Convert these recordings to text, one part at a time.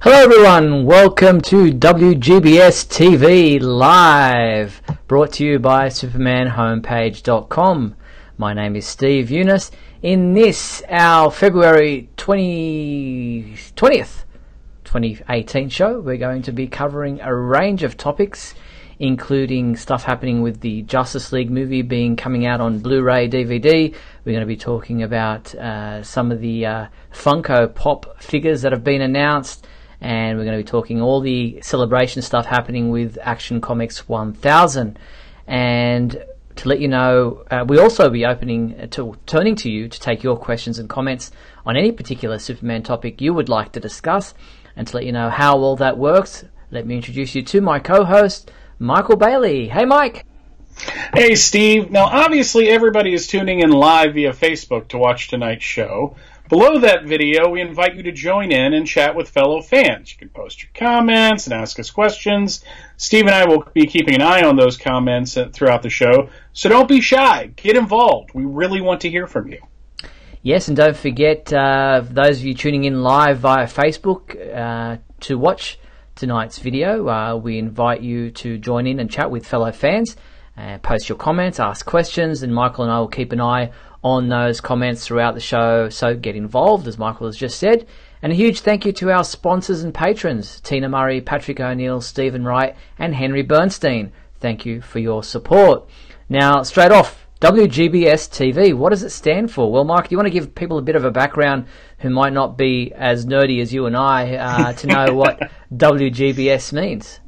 Hello everyone, welcome to WGBS TV Live, brought to you by supermanhomepage.com. My name is Steve Eunice. In this, our February 20th, 2018 show, we're going to be covering a range of topics, including stuff happening with the Justice League movie coming out on Blu-ray DVD. We're going to be talking about some of the Funko Pop figures that have been announced, and we're going to be talking all the celebration stuff happening with Action Comics 1000. And to let you know, we'll also be turning to you to take your questions and comments on any particular Superman topic you would like to discuss. And to let you know how all that works, let me introduce you to my co-host, Michael Bailey. Hey, Mike. Hey, Steve. Now, obviously, everybody is tuning in live via Facebook to watch tonight's show. Below that video, we invite you to join in and chat with fellow fans. You can post your comments and ask us questions. Steve and I will be keeping an eye on those comments throughout the show, so don't be shy. Get involved. We really want to hear from you. Yes, and don't forget, those of you tuning in live via Facebook, to watch tonight's video, we invite you to join in and chat with fellow fans, post your comments, ask questions, and Michael and I will keep an eye on those comments throughout the show, so get involved, as Michael has just said. And a huge thank you to our sponsors and patrons, Tina Murray, Patrick O'Neill, Stephen Wright, and Henry Bernstein. Thank you for your support. Now, straight off, WGBS TV, what does it stand for? Well, Mike, do you want to give people a bit of a background who might not be as nerdy as you and I to know what WGBS means?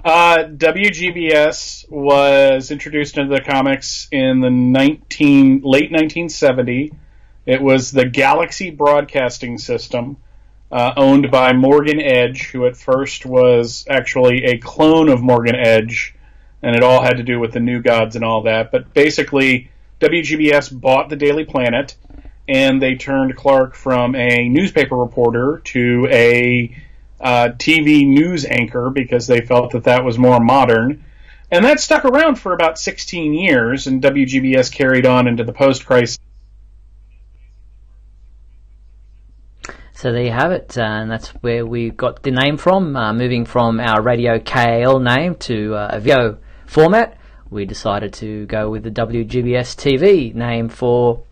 WGBS was introduced into the comics in the late 1970s. It was the Galaxy Broadcasting System, owned by Morgan Edge, who at first was actually a clone of Morgan Edge, and it all had to do with the New Gods and all that. But basically, WGBS bought the Daily Planet, and they turned Clark from a newspaper reporter to a TV news anchor because they felt that was more modern. And that stuck around for about 16 years, and WGBS carried on into the post-crisis. So there you have it, and that's where we got the name from. Moving from our Radio KAL name to a video format, we decided to go with the WGBS TV name for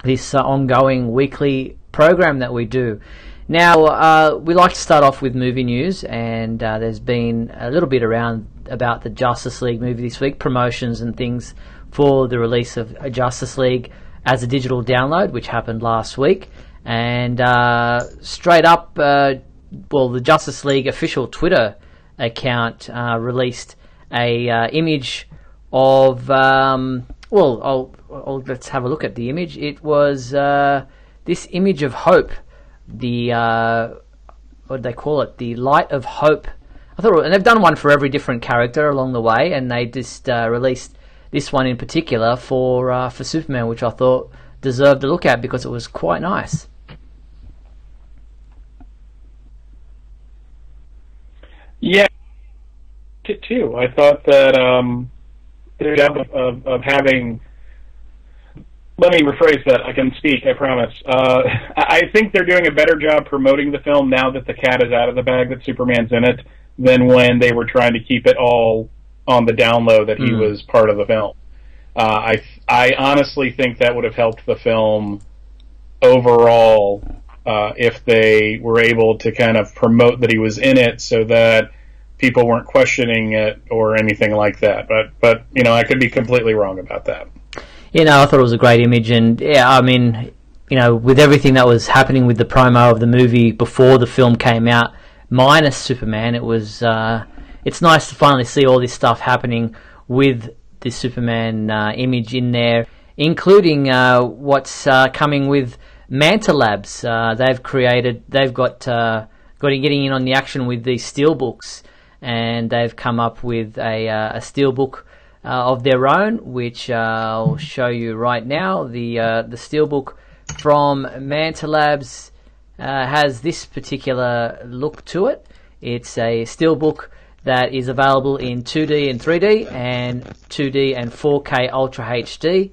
this ongoing weekly program that we do. Now, we like to start off with movie news, and there's been a little bit around about the Justice League movie this week, promotions and things for the release of Justice League as a digital download, which happened last week. And straight up, the Justice League official Twitter account released a image of, let's have a look at the image. It was this image of hope. The what do they call it? The Light of Hope. And they've done one for every different character along the way, and they just released this one in particular for Superman, which I thought deserved a look at because it was quite nice. Yeah, too. I thought that their job of having. Let me rephrase that. I can speak, I promise. I think they're doing a better job promoting the film now that the cat is out of the bag, that Superman's in it, than when they were trying to keep it all on the down low that he was part of the film. I honestly think that would have helped the film overall if they were able to kind of promote that he was in it so that people weren't questioning it or anything like that. But I could be completely wrong about that. I thought it was a great image, and with everything that was happening with the promo of the movie before the film came out, minus Superman, it's nice to finally see all this stuff happening with the Superman image in there, including what's coming with Manta Labs. They've got getting in on the action with these steelbooks, and they've come up with a steelbook of their own, which I'll show you right now. The steelbook from Manta Labs has this particular look to it. It's a steelbook that is available in 2D and 3D, and 2D and 4K Ultra HD,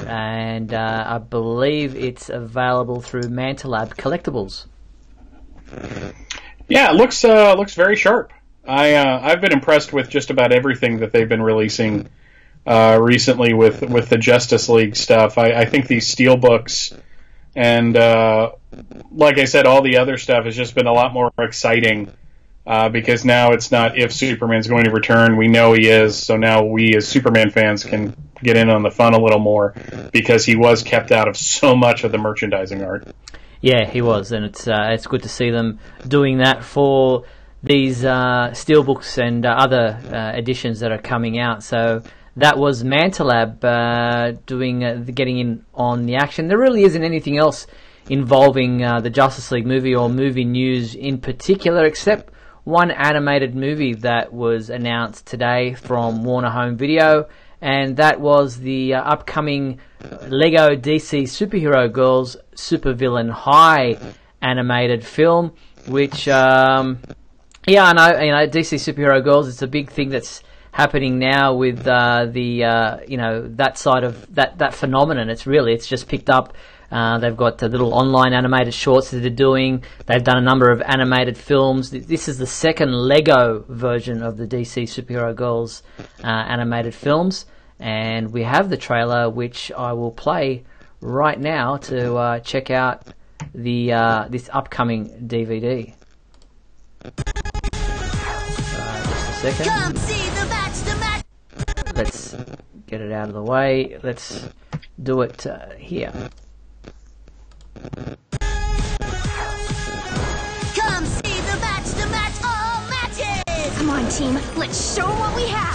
and I believe it's available through Manta Lab Collectibles. Yeah, it looks very sharp. I've been impressed with just about everything that they've been releasing recently with the Justice League stuff. I think these Steelbooks and like I said, all the other stuff has just been a lot more exciting because now it's not if Superman's going to return. We know he is, so now we as Superman fans can get in on the fun a little more because he was kept out of so much of the merchandising art. Yeah, he was, and it's good to see them doing that for these steelbooks and other editions that are coming out. So that was Mantalab getting in on the action. There really isn't anything else involving the Justice League movie or movie news in particular, except one animated movie that was announced today from Warner Home Video, and that was the upcoming Lego DC Superhero Girls Supervillain High animated film, which, I know, DC Superhero Girls, it's a big thing that's happening now with that side of that phenomenon. It's just picked up. They've got the little online animated shorts that they're doing. They've done a number of animated films. This is the second Lego version of the DC Superhero Girls animated films. And we have the trailer, which I will play right now to check out the this upcoming DVD. Just a second. Come see the match. Let's get it out of the way. Let's do it here. Come see the match all matches. Come on, team. Let's show 'em what we have.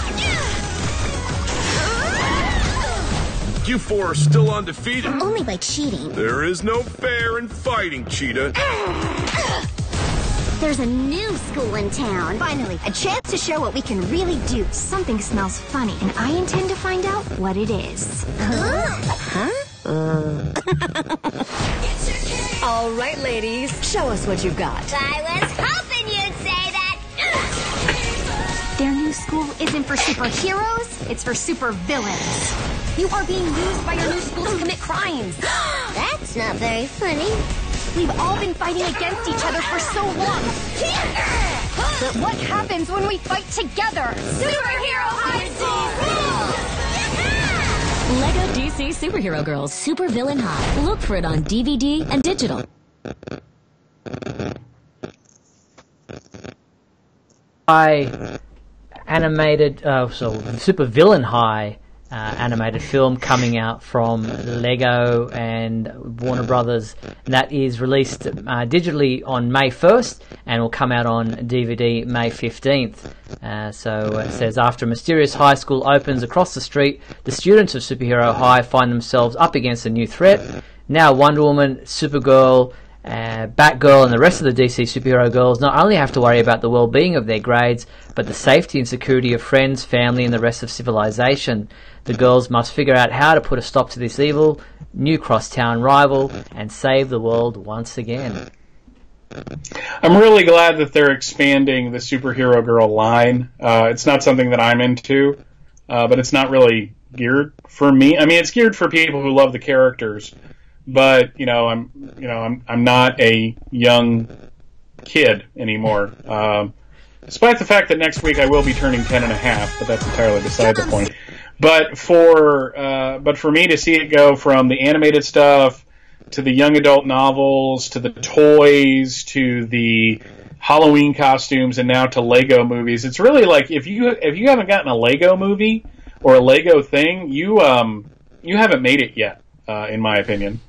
You four are still undefeated. Only by cheating. There is no fair in fighting, Cheetah. There's a new school in town. Finally, a chance to show what we can really do. Something smells funny, and I intend to find out what it is. All right, ladies, show us what you've got. I was hoping you'd say that. Their new school isn't for superheroes, it's for supervillains. You are being used by your new school to commit crimes. That's not very funny. We've all been fighting against each other for so long. But what happens when we fight together? Superhero hide and seek! Lego DC Superhero Girls Supervillain High. Look for it on DVD and digital. Supervillain High animated film coming out from Lego and Warner Brothers. That is released digitally on May 1st and will come out on DVD May 15th. So it says, after a mysterious high school opens across the street, the students of Superhero High find themselves up against a new threat. Now Wonder Woman, Supergirl, Batgirl and the rest of the DC Superhero Girls not only have to worry about the well-being of their grades, but the safety and security of friends, family and the rest of civilization. The girls must figure out how to put a stop to this evil, new crosstown rival, and save the world once again. I'm really glad that they're expanding the Superhero Girl line. It's not something that I'm into, but it's not really geared for me. I mean, it's geared for people who love the characters, but I'm not a young kid anymore. Despite the fact that next week I will be turning 10 and a half, but that's entirely beside the point. But for me to see it go from the animated stuff to the young adult novels to the toys to the Halloween costumes and now to Lego movies, it's really like if you haven't gotten a Lego movie or a Lego thing, you haven't made it yet, in my opinion.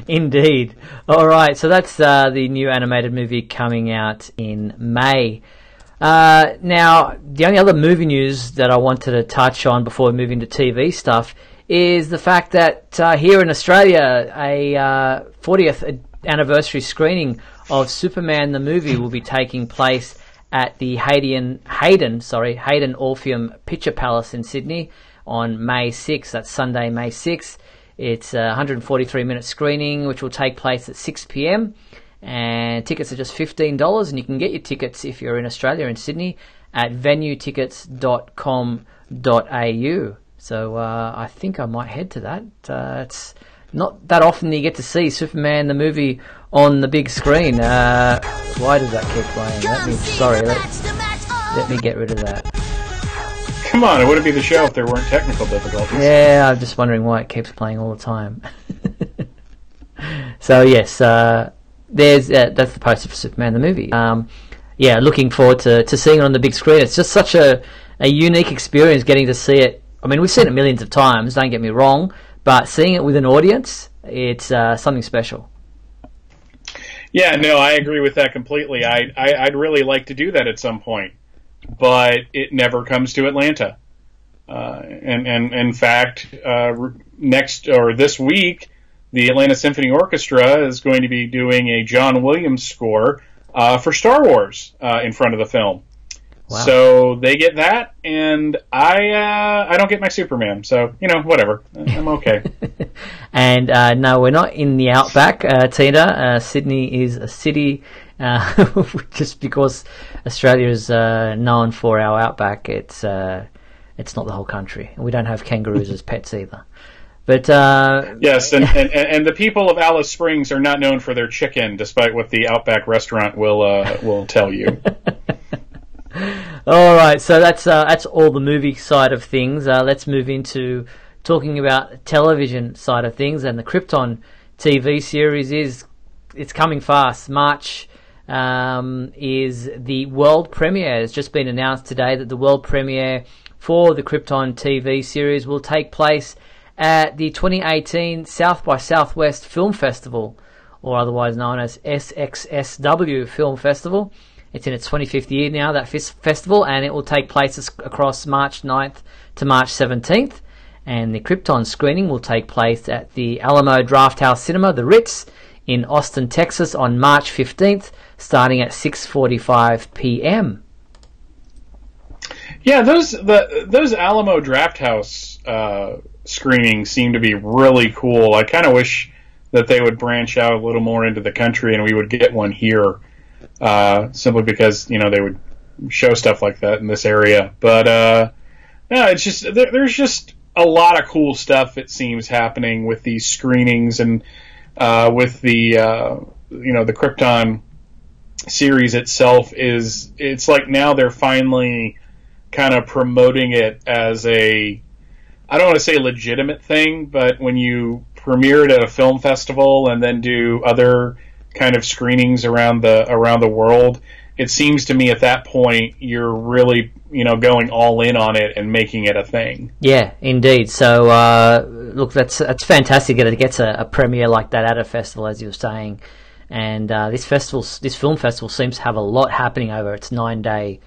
Indeed. All right, so that's the new animated movie coming out in May. Now, the only other movie news that I wanted to touch on before we move into TV stuff is the fact that here in Australia, a 40th anniversary screening of Superman the movie will be taking place at the Hayden Orpheum Picture Palace in Sydney on May 6th. That's Sunday, May 6th. It's a 143-minute screening, which will take place at 6 p.m. And tickets are just $15, and you can get your tickets if you're in Australia in Sydney at venuetickets.com.au. So I think I might head to that. It's not that often you get to see Superman the movie on the big screen. Why does that keep playing? Let me get rid of that. Come on, it wouldn't be the show if there weren't technical difficulties. Yeah, I'm just wondering why it keeps playing all the time. So yes, that's the poster for Superman the movie. Looking forward to seeing it on the big screen. It's just such a unique experience getting to see it. I mean, we've seen it millions of times, don't get me wrong, but seeing it with an audience, it's something special. Yeah, no, I agree with that completely. I'd really like to do that at some point, but it never comes to Atlanta. And in fact, this week, the Atlanta Symphony Orchestra is going to be doing a John Williams score for Star Wars in front of the film. Wow. So they get that, and I don't get my Superman. So, whatever. I'm okay. And no, we're not in the outback, Tina. Sydney is a city. Just because Australia is known for our outback, it's not the whole country. We don't have kangaroos as pets either. But yes, and the people of Alice Springs are not known for their chicken, despite what the Outback restaurant will tell you. All right, so that's all the movie side of things. Let's move into talking about the television side of things, and the Krypton TV series it's coming fast. March is the world premiere. It's just been announced today that the world premiere for the Krypton TV series will take place at the 2018 South by Southwest Film Festival, or otherwise known as SXSW Film Festival. It's in its 25th year now, that festival, and it will take place across March 9th to March 17th. And the Krypton screening will take place at the Alamo Drafthouse Cinema, the Ritz, in Austin, Texas, on March 15th, starting at 6:45 p.m. Yeah, those Alamo Drafthouse screenings seem to be really cool. I kind of wish that they would branch out a little more into the country and we would get one here, simply because they would show stuff like that in this area. But no, it's just there's just a lot of cool stuff, it seems, happening with these screenings, and with the the Krypton series itself. It's like now they're finally kind of promoting it as I don't want to say legitimate thing, but when you premiere it at a film festival and then do other kind of screenings around the world, it seems to me at that point you're really going all in on it and making it a thing. Yeah, indeed. So look, that's fantastic that it gets a premiere like that at a festival, as you were saying. And this film festival seems to have a lot happening over its 9-day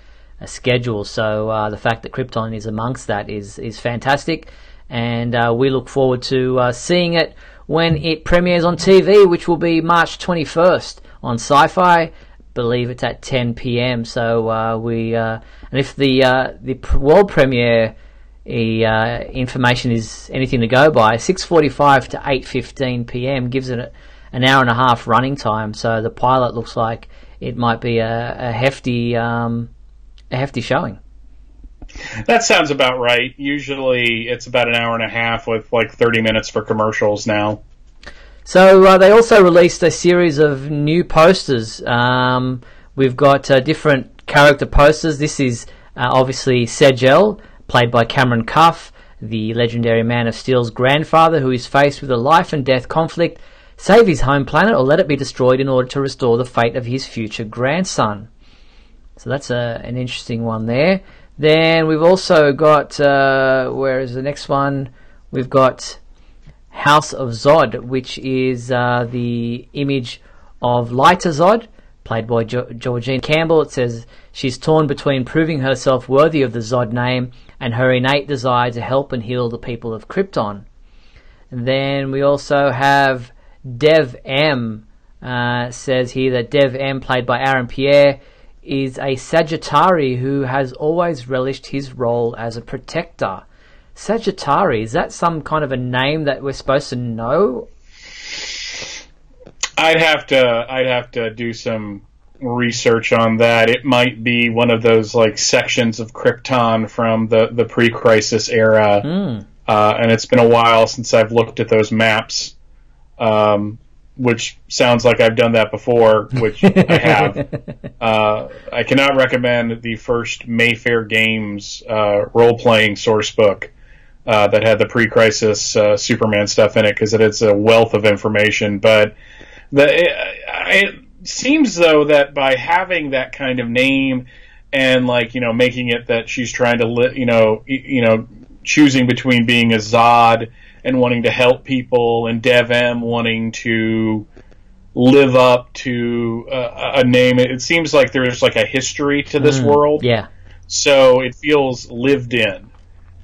schedule. So the fact that Krypton is amongst that is fantastic, and we look forward to seeing it when it premieres on TV, which will be March 21st on Sci-Fi. Believe it's at 10 p.m. So and if the world premiere information is anything to go by, 6:45 to 8:15 p.m. gives it an hour and a half running time. So the pilot looks like it might be a hefty showing. That sounds about right. Usually it's about an hour and a half with like 30 minutes for commercials now. So they also released a series of new posters. We've got different character posters. This is obviously Segel, played by Cameron Cuff, the legendary Man of Steel's grandfather, who is faced with a life and death conflict: save his home planet or let it be destroyed in order to restore the fate of his future grandson. So that's an interesting one there. Then we've also got, where is the next one? We've got House of Zod, which is the image of Lyta Zod, played by Georgina Campbell. It says she's torn between proving herself worthy of the Zod name and her innate desire to help and heal the people of Krypton. And then we also have Dev M. Says here that Dev M, played by Aaron Pierre, is a Sagittari who has always relished his role as a protector. Sagittari, is that some kind of a name that we're supposed to know? I'd have to do some research on that. It might be one of those like sections of Krypton from the pre-crisis era, and it's been a while since I've looked at those maps. which sounds like I've done that before, which I have. I cannot recommend the first Mayfair Games role-playing source book that had the pre-crisis Superman stuff in it, because it's a wealth of information. But it seems, though, that by having that kind of name and, like, you know, making it that she's trying to, choosing between being a Zod and wanting to help people, and Dev-Em wanting to live up to a name, it seems like there's like a history to this world. Yeah. So it feels lived in,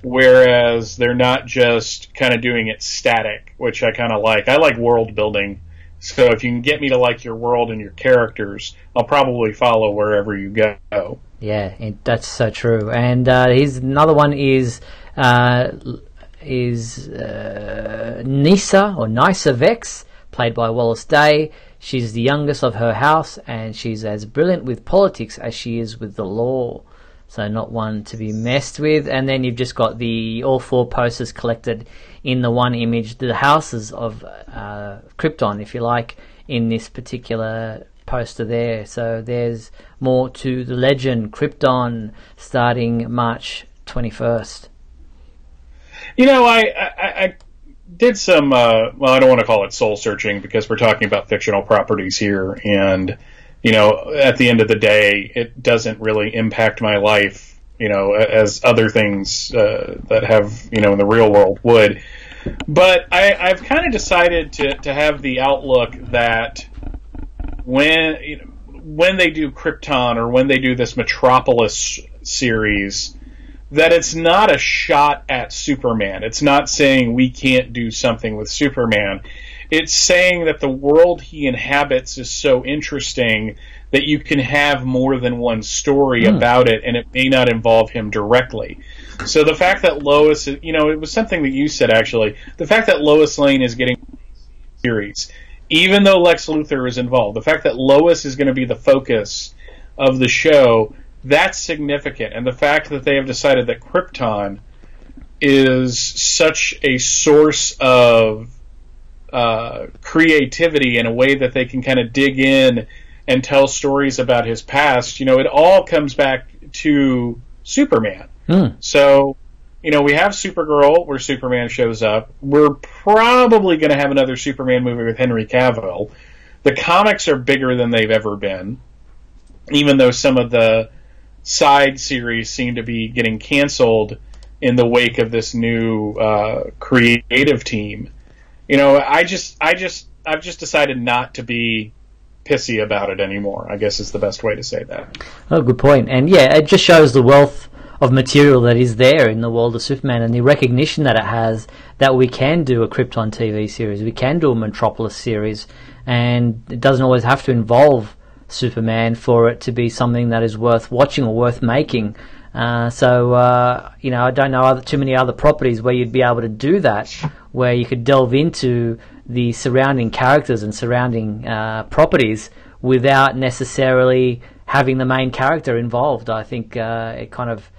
whereas they're not just kind of doing it static, which I kind of like. I like world building. So if you can get me to like your world and your characters, I'll probably follow wherever you go. Yeah, that's so true. And here's another one is Nisa Vex, played by Wallace Day. She's the youngest of her house, and she's as brilliant with politics as she is with the law. So not one to be messed with. And then you've just got all four posters collected in the one image, the houses of Krypton, if you like, in this particular poster there. So there's more to the legend, Krypton, starting March 21st. You know, I did some, well, I don't want to call it soul searching, because we're talking about fictional properties here, and, you know, at the end of the day, it doesn't really impact my life, you know, as other things that have, you know, in the real world would. But I've kind of decided to have the outlook that when they do Krypton, or when they do this Metropolis series, that it's not a shot at Superman. It's not saying we can't do something with Superman. It's saying that the world he inhabits is so interesting that you can have more than one story about it, and it may not involve him directly. So the fact that Lois, you know, it was something that you said, actually, the fact that Lois Lane is getting a series, even though Lex Luthor is involved, the fact that Lois is going to be the focus of the show, that's significant. And the fact that they have decided that Krypton is such a source of creativity in a way that they can kind of dig in and tell stories about his past, you know, it all comes back to Superman. So, you know, we have Supergirl, where Superman shows up. We're probably going to have another Superman movie with Henry Cavill. The comics are bigger than they've ever been, even though some of the side series seem to be getting canceled in the wake of this new creative team. You know, I've just decided not to be pissy about it anymore, I guess is the best way to say that. Oh, good point. And yeah, it just shows the wealth of material that is there in the world of Superman, and the recognition that it has, that we can do a Krypton TV series, we can do a Metropolis series, and it doesn't always have to involve Superman for it to be something that is worth watching or worth making. So you know, I don't know too many other properties where you'd be able to do that, where you could delve into the surrounding characters and surrounding properties without necessarily having the main character involved. I think it kind of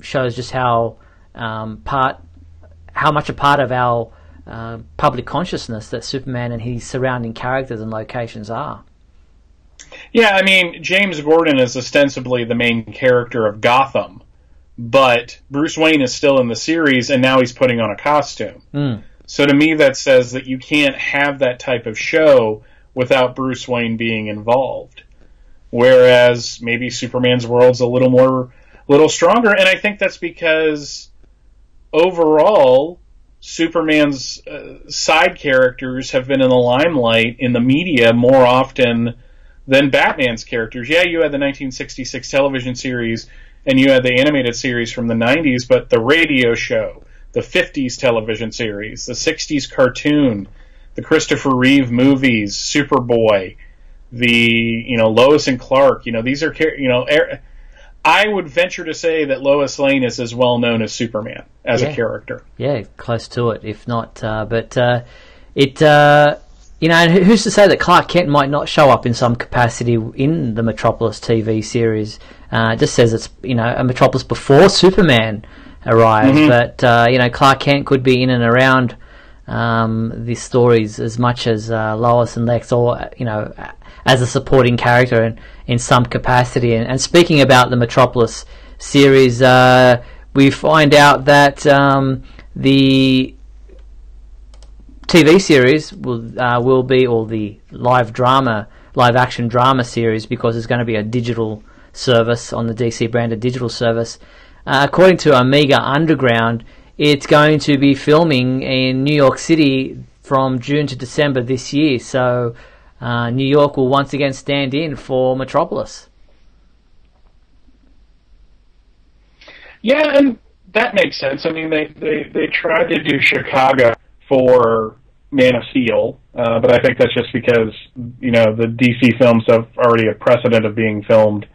shows just how much a part of our public consciousness that Superman and his surrounding characters and locations are. Yeah, I mean, James Gordon is ostensibly the main character of Gotham, but Bruce Wayne is still in the series, and now he's putting on a costume. So to me, that says that you can't have that type of show without Bruce Wayne being involved. Whereas maybe Superman's world's a little stronger, and I think that's because overall, Superman's side characters have been in the limelight in the media more often than Batman's characters. Yeah, you had the 1966 television series, and you had the animated series from the 90s, but the radio show, the 50s television series, the 60s cartoon, the Christopher Reeve movies, Superboy, the, Lois and Clark, these are, I would venture to say that Lois Lane is as well known as Superman as a character. Yeah, close to it, if not. And who's to say that Clark Kent might not show up in some capacity in the Metropolis TV series? It just says it's, a Metropolis before Superman arrives, but, Clark Kent could be in and around the stories as much as Lois and Lex, or as a supporting character in some capacity. And speaking about the Metropolis series, we find out that the TV series will be, or the live action drama series, because it's going to be a digital service on the DC branded digital service. According to Amiga Underground, it's going to be filming in New York City from June to December this year. So New York will once again stand in for Metropolis. Yeah, and that makes sense. I mean, they tried to do Chicago for Man of Steel, but I think that's just because, the DC films have already a precedent of being filmed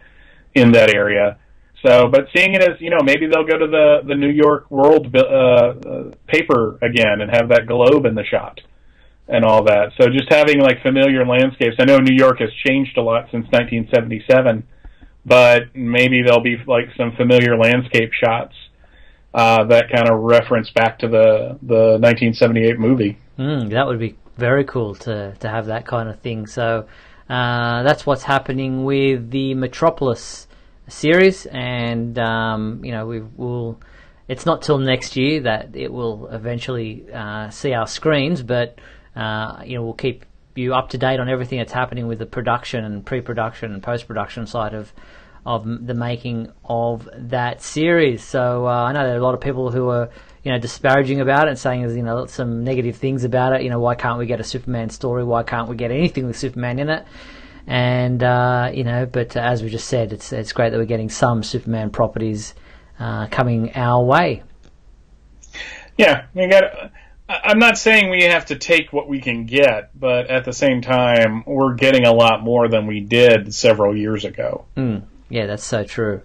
in that area. So, but seeing it as, maybe they'll go to the New York World paper again and have that globe in the shot and all that. So just having, like, familiar landscapes. I know New York has changed a lot since 1977, but maybe there'll be, like, some familiar landscape shots that kind of reference back to the 1978 movie. That would be very cool to have that kind of thing. So that's what's happening with the Metropolis series, and it's not till next year that it will eventually see our screens, but we'll keep you up to date on everything that's happening with the production and pre-production and post-production side of the making of that series. So I know there are a lot of people who are disparaging about it and saying there's some negative things about it. Why can't we get a Superman story? Why can't we get anything with Superman in it? And but as we just said, it's great that we're getting some Superman properties coming our way. Yeah, I'm not saying we have to take what we can get, but at the same time, we're getting a lot more than we did several years ago. Yeah, that's so true.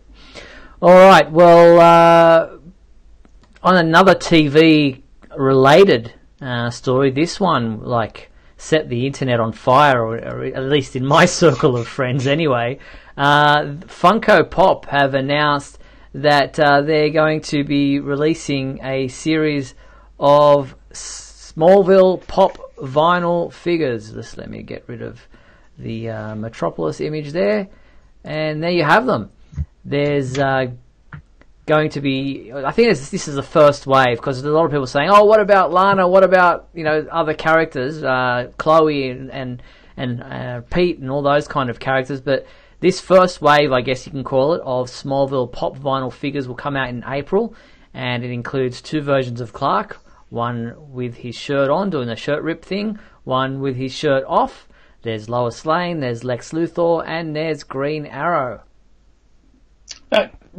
All right, well, on another TV-related story, this one, set the internet on fire, or at least in my circle of friends anyway. Funko Pop have announced that they're going to be releasing a series of Smallville Pop vinyl figures. Just let me get rid of the Metropolis image there. And there you have them. There's going to be, I think this is the first wave, because there's a lot of people saying, what about Lana, what about other characters, Chloe and Pete and all those kind of characters. But this first wave, I guess you can call it, of Smallville Pop vinyl figures will come out in April, and it includes 2 versions of Clark, one with his shirt on doing the shirt rip thing, one with his shirt off. There's Lois Lane, there's Lex Luthor, and there's Green Arrow.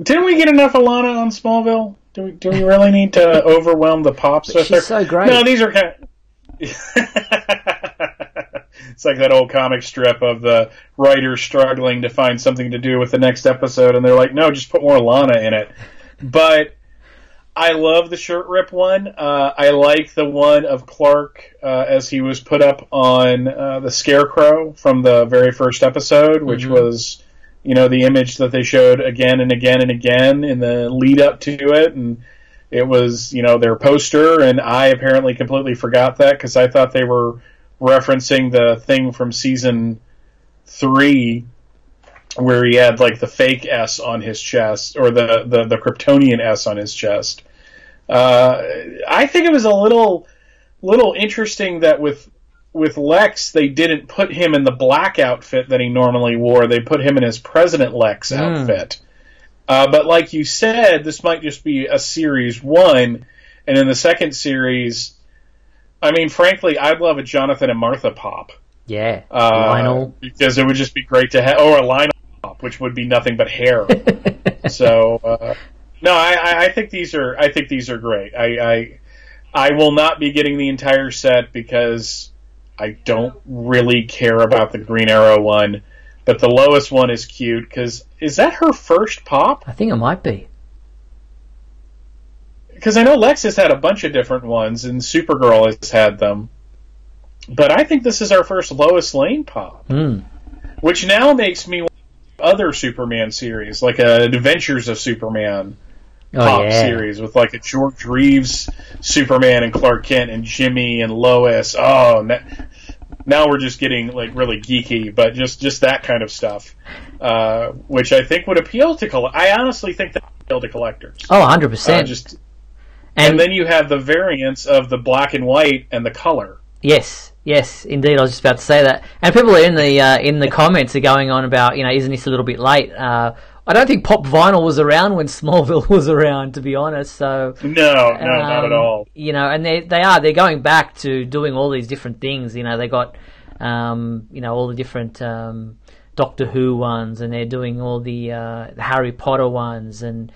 Didn't we get enough Alana on Smallville? Do we really need to overwhelm the pops with her? She's so great. No, these are kind of... It's like that old comic strip of the writers struggling to find something to do with the next episode, and they're like, no, just put more Alana in it. But I love the shirt rip one. I like the one of Clark as he was put up on the Scarecrow from the very first episode, which was... the image that they showed again and again and again in the lead up to it, and it was, their poster, and I apparently completely forgot that because I thought they were referencing the thing from season 3 where he had the fake S on his chest, or the Kryptonian S on his chest. I think it was a little interesting that with Lex, they didn't put him in the black outfit that he normally wore. They put him in his President Lex outfit. But like you said, this might just be a series 1, and in the second series, I mean, frankly, I'd love a Jonathan and Martha Pop. Yeah, Lionel. Because it would just be great to have, or a Lionel Pop, which would be nothing but hair. So, no, I think these are great. I will not be getting the entire set because I don't really care about the Green Arrow one, but the Lois one is cute, because is that her first pop? I think it might be. Because I know Lex has had a bunch of different ones, and Supergirl has had them, but I think this is our first Lois Lane pop, which now makes me want other Superman series, like Adventures of Superman, pop series with like a George Reeves Superman and Clark Kent and Jimmy and Lois. Oh, now we're just getting like really geeky, but just that kind of stuff, which I think would appeal to I honestly think that would appeal to collectors. Oh, 100%. And then you have the variants of the black and white and the color. Yes, indeed. I was just about to say that. And people in the comments are going on about, isn't this a little bit late? I don't think pop vinyl was around when Smallville was around, to be honest. So no, not at all. And they're going back to doing all these different things. They got all the different Doctor Who ones, and they're doing all the Harry Potter ones, and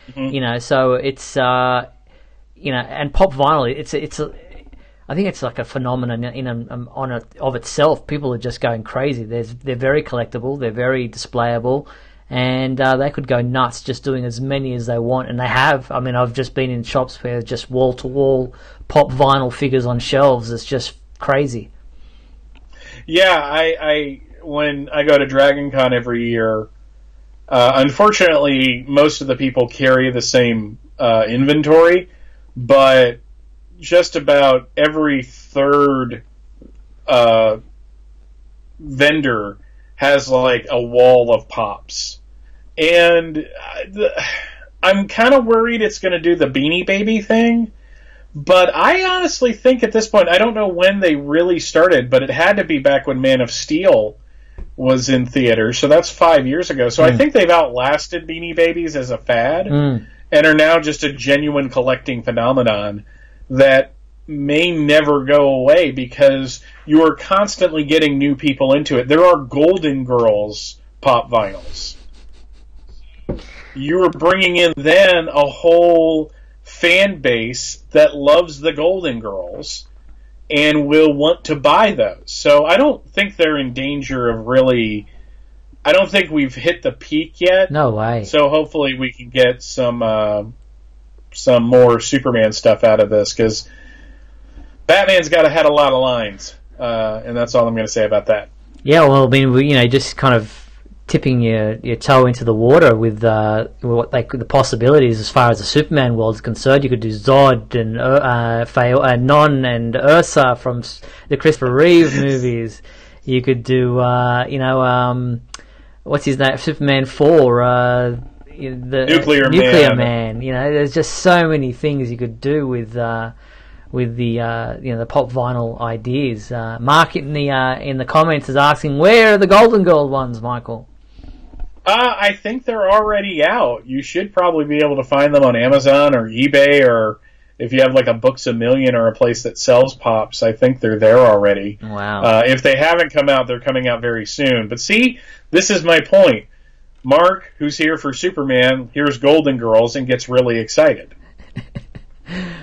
so it's and pop vinyl. I think it's like a phenomenon of itself. People are just going crazy. They're very collectible. They're very displayable. And they could go nuts just doing as many as they want, and they have. I mean, I've just been in shops where just wall-to-wall pop vinyl figures on shelves. It's just crazy. Yeah, I when I go to Dragon Con every year, unfortunately, most of the people carry the same inventory, but just about every third vendor has like a wall of pops. And I'm kind of worried it's going to do the Beanie Baby thing, but I honestly think at this point, I don't know when they really started, but it had to be back when Man of Steel was in theaters, so that's 5 years ago. So I think they've outlasted Beanie Babies as a fad and are now just a genuine collecting phenomenon that may never go away because you are constantly getting new people into it. There are Golden Girls pop vinyls. You are bringing in then a whole fan base that loves the Golden Girls and will want to buy those. So I don't think they're in danger of really... I don't think we've hit the peak yet. No way. So hopefully we can get some more Superman stuff out of this, because Batman's got to had a lot of lines, and that's all I'm going to say about that. Yeah, well, I mean, just kind of tipping your toe into the water with the possibilities as far as the Superman world is concerned. You could do Zod and Non and Ursa from the Christopher Reeve movies. You could do what's his name, Superman 4, the Nuclear Man. There's just so many things you could do with the pop vinyl ideas. Mark in the comments is asking, where are the Golden Girl ones, Michael? I think they're already out. You should probably be able to find them on Amazon or eBay, or if you have like a Books A Million or a place that sells pops, I think they're there already. Wow. If they haven't come out, they're coming out very soon. But see, this is my point. Mark, who's here for Superman, hears Golden Girls and gets really excited.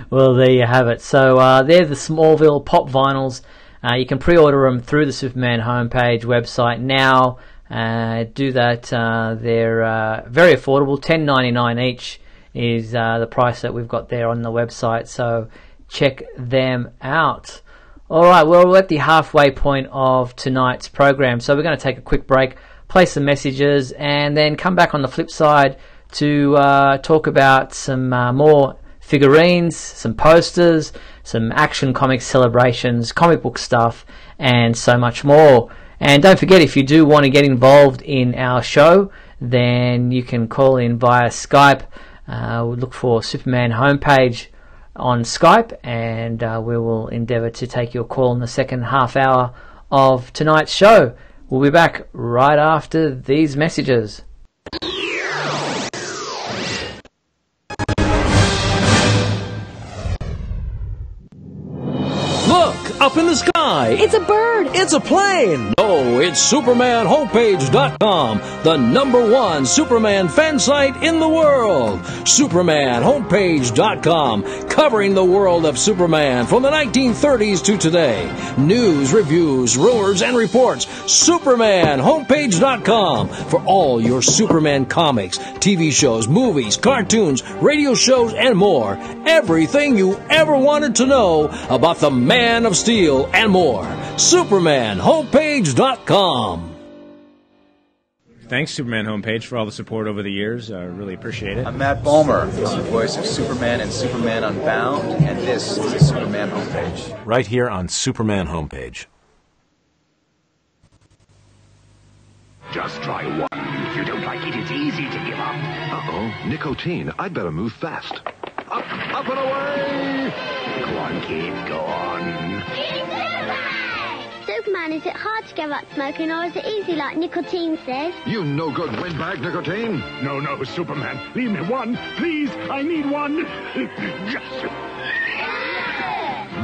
Well, there you have it. So they're the Smallville pop vinyls. You can pre-order them through the Superman homepage website now. Do that. They're very affordable. $10.99 each is the price that we've got there on the website. So check them out. All right, well, we're at the halfway point of tonight's program. So we're going to take a quick break, play some messages, and then come back on the flip side to talk about some more figurines, some posters, some Action Comics celebrations, comic book stuff, and so much more. And don't forget, if you do want to get involved in our show, then you can call in via Skype. We'll look for Superman homepage on Skype, and we will endeavour to take your call in the second half hour of tonight's show. We'll be back right after these messages. Look, up in the sky. It's a bird. It's a plane. No, it's SupermanHomepage.com, the #1 Superman fan site in the world. SupermanHomepage.com, covering the world of Superman from the 1930s to today. News, reviews, rumors, and reports. SupermanHomepage.com for all your Superman comics, TV shows, movies, cartoons, radio shows, and more. Everything you ever wanted to know about the Man of Steel and more. SupermanHomepage.com. Thanks, Superman Homepage, for all the support over the years. I really appreciate it. I'm Matt Bomer. I'm the voice of Superman in Superman Unbound, and this is the Superman Homepage. Right here on Superman Homepage. Just try one. If you don't like it, it's easy to give up. Uh-oh, nicotine. I'd better move fast. Up and away! Go on, kid, go on. Superman, is it hard to give up smoking, or is it easy like nicotine says? You no good windbag, nicotine. No, Superman. Leave me one. Please, I need one. Yes.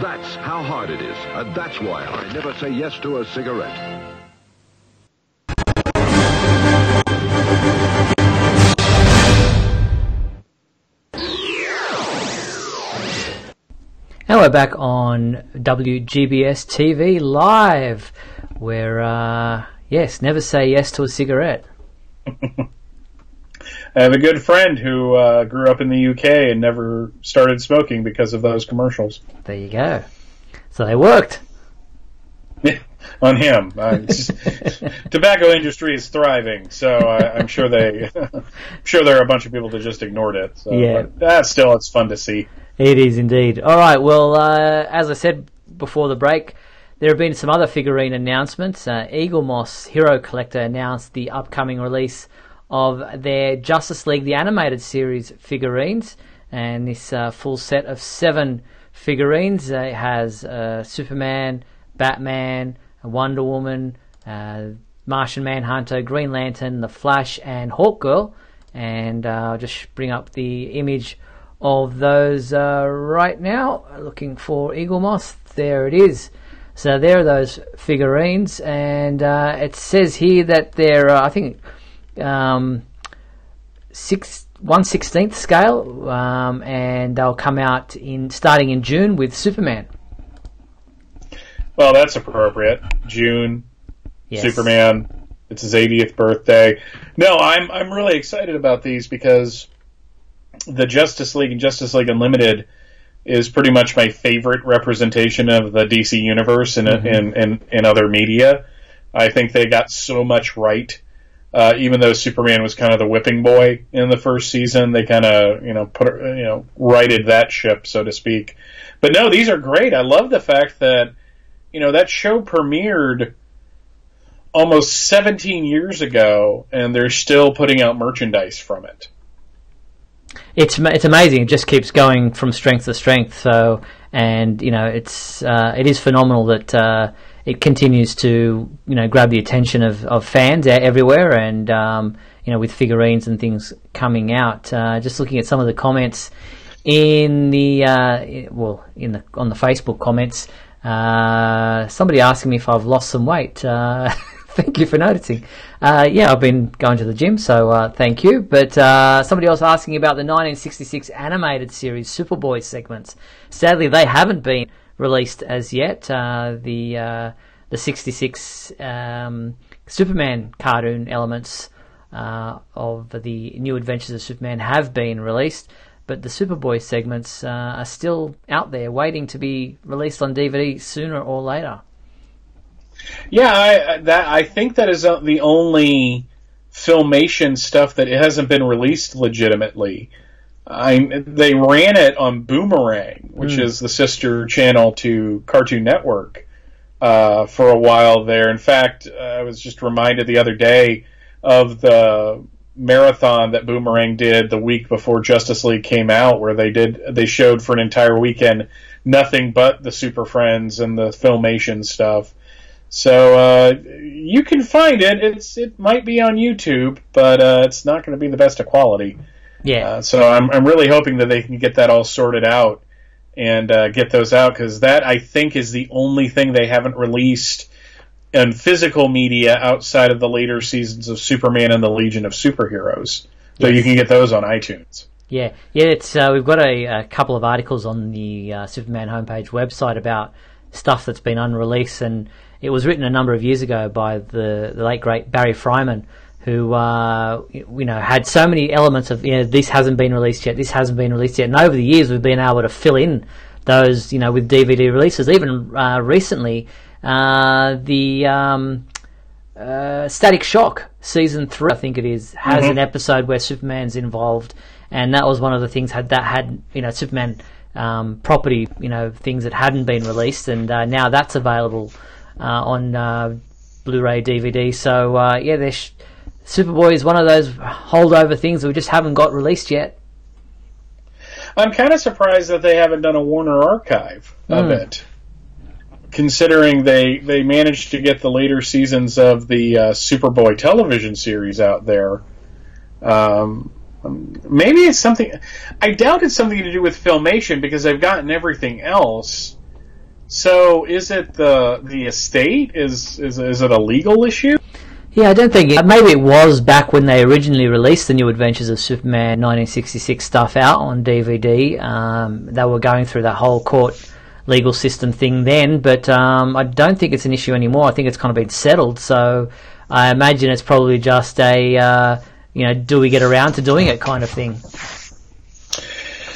That's how hard it is. That's why I never say yes to a cigarette. And we're back on WGBS TV Live, where, yes, never say yes to a cigarette. I have a good friend who grew up in the UK and never started smoking because of those commercials. There you go. So they worked. On him. Tobacco industry is thriving, so I'm sure there are a bunch of people that just ignored it. So, yeah. But still, it's fun to see. It is indeed. All right, well, as I said before the break, there have been some other figurine announcements. Eagle Moss Hero Collector announced the upcoming release of their Justice League, the animated series figurines, and this full set of 7 figurines. It has Superman, Batman, Wonder Woman, Martian Manhunter, Green Lantern, The Flash, and Hawkgirl. And I'll just bring up the image of those right now. Looking for Eagle Moss. There it is. So there are those figurines, and it says here that they're, I think, 1/16th scale, and they'll come out starting in June with Superman. Well, that's appropriate. June, yes. Superman. It's his 80th birthday. No, I'm really excited about these because the Justice League and Justice League Unlimited is pretty much my favorite representation of the DC universe in other media. I think they got so much right. Even though Superman was kind of the whipping boy in the first season, they kind of righted that ship, so to speak. But no, these are great. I love the fact that that show premiered almost 17 years ago, and they're still putting out merchandise from it. It's amazing. It just keeps going from strength to strength. So, and it is phenomenal that it continues to grab the attention of fans everywhere, and with figurines and things coming out. Just looking at some of the comments on the Facebook comments. Somebody asking me if I've lost some weight. Thank you for noticing. Yeah, I've been going to the gym, so thank you. But somebody else asking about the 1966 animated series Superboy segments. Sadly, they haven't been released as yet. The 66 Superman cartoon elements of the New Adventures of Superman have been released, but the Superboy segments are still out there waiting to be released on DVD sooner or later. Yeah, I think that is the only Filmation stuff that it hasn't been released legitimately. They ran it on Boomerang, which is the sister channel to Cartoon Network, for a while there. In fact, I was just reminded the other day of the marathon that Boomerang did the week before Justice League came out, where they showed for an entire weekend nothing but the Super Friends and the Filmation stuff. So you can find it. It might be on YouTube, but it's not going to be the best of quality. Yeah. So I'm really hoping that they can get that all sorted out and get those out, because that, I think, is the only thing they haven't released in physical media outside of the later seasons of Superman and the Legion of Superheroes. So you can get those on iTunes. Yeah. It's we've got a couple of articles on the Superman homepage website about stuff that's been unreleased, and it was written a number of years ago by the late great Barry Fryman, who had so many elements of this hasn't been released yet, this hasn't been released yet, and over the years we've been able to fill in those with DVD releases. Even recently, the Static Shock season 3, I think it is, has an episode where Superman's involved, and that was one of the things had Superman property, things that hadn't been released, and now that's available on Blu-ray, DVD. So Superboy is one of those holdover things that we just haven't got released yet. I'm kind of surprised that they haven't done a Warner archive of it, considering they managed to get the later seasons of the Superboy television series out there. Maybe it's something... I doubt it's something to do with Filmation, because they've gotten everything else. So is it the estate? Is it a legal issue? Yeah, I don't think... Maybe it was back when they originally released the New Adventures of Superman 1966 stuff out on DVD. They were going through that whole court legal system thing then, but I don't think it's an issue anymore. I think it's kind of been settled, so I imagine it's probably just a... do we get around to doing it kind of thing.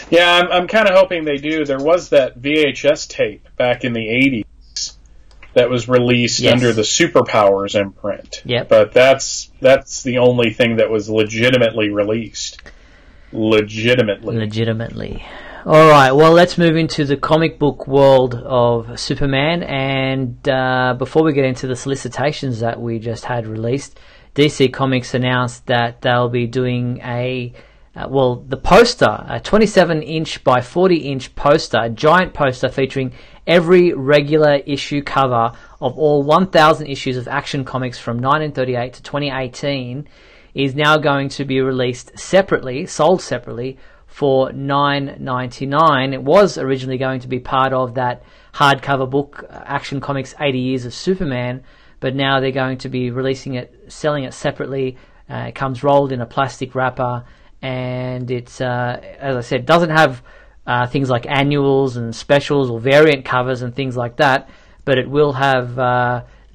Yeah, I'm kind of hoping they do. There was that VHS tape back in the 80s that was released under the Superpowers imprint. Yep. But that's the only thing that was legitimately released. Legitimately. All right, well, let's move into the comic book world of Superman, and before we get into the solicitations that we just had released, DC Comics announced that they'll be doing the poster, a 27-inch by 40-inch poster, a giant poster featuring every regular issue cover of all 1,000 issues of Action Comics from 1938 to 2018, is now going to be released separately, sold separately, for $9.99. It was originally going to be part of that hardcover book, Action Comics 80 Years of Superman, but now they're going to be releasing it, selling it separately. It comes rolled in a plastic wrapper, and it's, as I said, doesn't have things like annuals and specials or variant covers and things like that, but it will have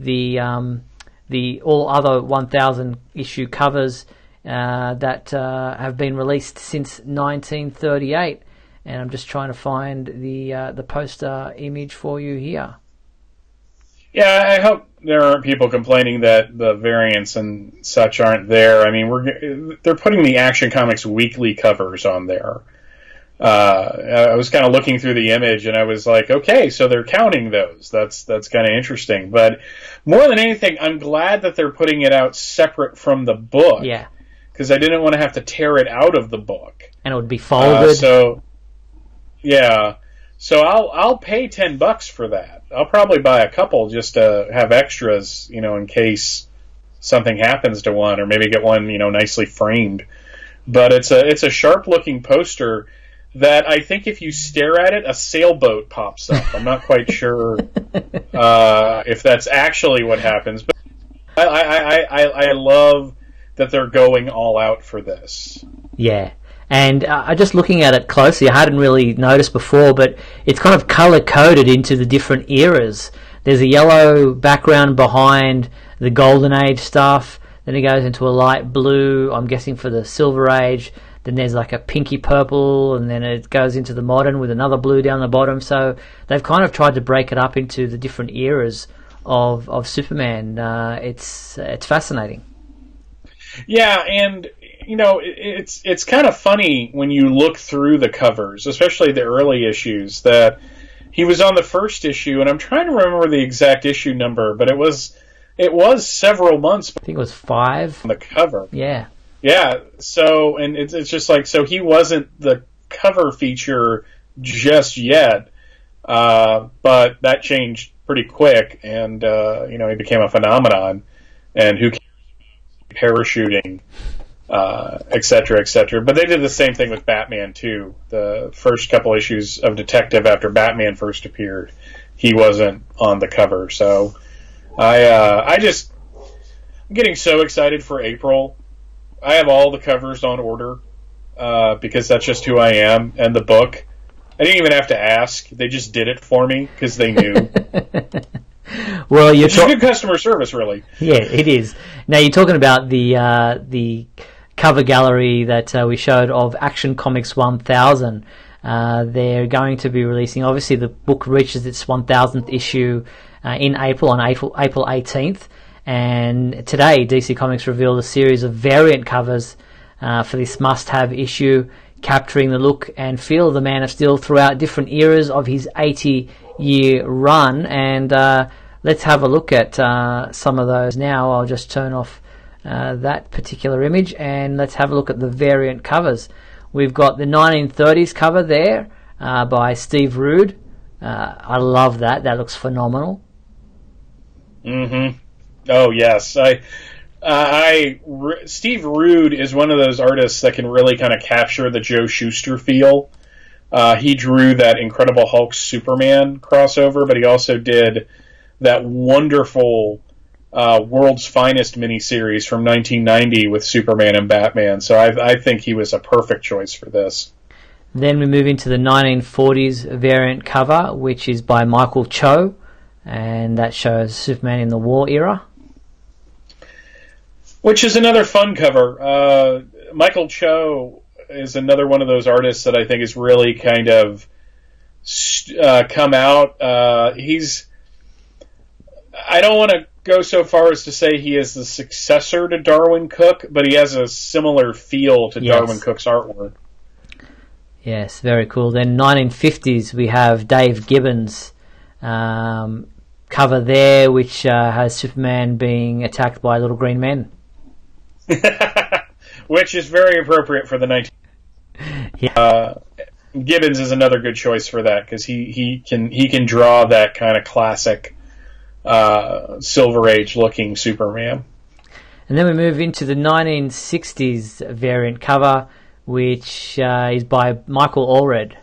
the all other 1,000 issue covers that have been released since 1938. And I'm just trying to find the poster image for you here. Yeah, I hope there aren't people complaining that the variants and such aren't there. I mean, they're putting the Action Comics weekly covers on there. I was kind of looking through the image, and I was like, okay, so they're counting those. That's kind of interesting. But more than anything, I'm glad that they're putting it out separate from the book. Yeah. Because I didn't want to have to tear it out of the book. And it would be folded. So I'll pay $10 for that. I'll probably buy a couple just to have extras, in case something happens to one, or maybe get one, nicely framed. But it's a sharp looking poster that I think if you stare at it, a sailboat pops up. I'm not quite sure if that's actually what happens, but I love that they're going all out for this. Yeah. And just looking at it closely, I hadn't really noticed before, but it's kind of color-coded into the different eras. There's a yellow background behind the Golden Age stuff, then it goes into a light blue, I'm guessing for the Silver Age, then there's like a pinky purple, and then it goes into the modern with another blue down the bottom. So they've kind of tried to break it up into the different eras of Superman. It's fascinating. Yeah, and it's kind of funny when you look through the covers, especially the early issues, that he was on the first issue, and I'm trying to remember the exact issue number, but it was several months. I think it was 5 on the cover. Yeah. Yeah. So, and it's just like, so he wasn't the cover feature just yet, but that changed pretty quick, and he became a phenomenon, and who cares about parachuting. Et cetera, et cetera. But they did the same thing with Batman, too. The first couple issues of Detective after Batman first appeared, he wasn't on the cover. So I'm getting so excited for April. I have all the covers on order because that's just who I am. And the book, I didn't even have to ask. They just did it for me because they knew. Well, it's good customer service, really. Yeah, it is. Now, you're talking about the cover gallery that we showed of Action Comics 1000. They're going to be releasing, obviously the book reaches its 1000th issue in April, on April 18th, And today, DC Comics revealed a series of variant covers for this must-have issue, capturing the look and feel of the Man of Steel throughout different eras of his 80-year run. And let's have a look at some of those now. I'll just turn off that particular image, and let's have a look at the variant covers. We've got the 1930s cover there by Steve Rude. I love that. That looks phenomenal. Mm-hmm. Oh, yes. Steve Rude is one of those artists that can really kind of capture the Joe Shuster feel. He drew that Incredible Hulk Superman crossover, but he also did that wonderful World's Finest miniseries from 1990 with Superman and Batman. So I think he was a perfect choice for this. Then we move into the 1940s variant cover, which is by Michael Cho, and that shows Superman in the war era. Which is another fun cover. Michael Cho is another one of those artists that I think has really kind of come out. I don't want to go so far as to say he is the successor to Darwin Cook, but he has a similar feel to Darwin Cook's artwork. Yes, very cool. Then 1950s, we have Dave Gibbons' cover there, which has Superman being attacked by little green men. Which is very appropriate for the 19. Gibbons is another good choice for that because he can draw that kind of classic Silver Age looking Superman. And then we move into the 1960s variant cover, which is by Michael Allred.